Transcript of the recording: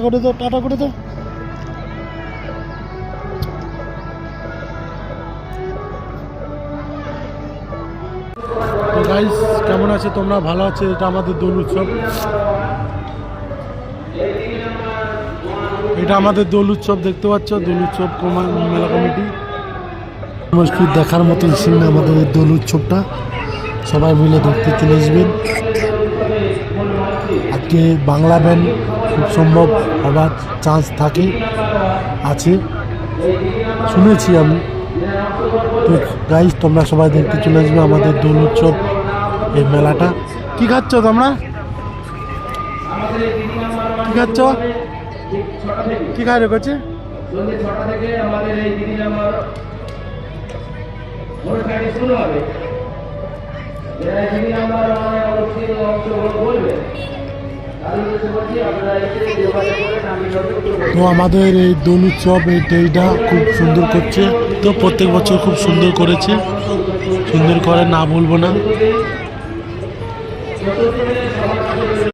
করে দাও, টাটা করে দাও। তো গাইস কেমন আছে তোমরা? ভালো আছে? এটা আমাদের দোল উৎসব, এটা আমাদের দোল উৎসব দেখতে পাচ্ছ, দোল উৎসব মেলা কমিটি মসজিদ দেখার মতন সিন আমাদের এই দোল উৎসবটা, সবাই মিলে দেখতে চলে আসবেন। আজকে বাংলা ব্যান্ড খুব সম্ভব হবার চান্স থাকে, আছে শুনেছি আমি। তো গাইস তোমরা সবাই দেখতে চলে আসবে আমাদের দোল উৎসব এই মেলাটা। কি খাচ্ছ তোমরা? কি খাচ্ছ? কি খাই রেখেছে? তো আমাদের এই দোল উৎসব এইটা খুব সুন্দর করছে, তো প্রত্যেক বছর খুব সুন্দর করেছে, সুন্দর করে না বলবো না।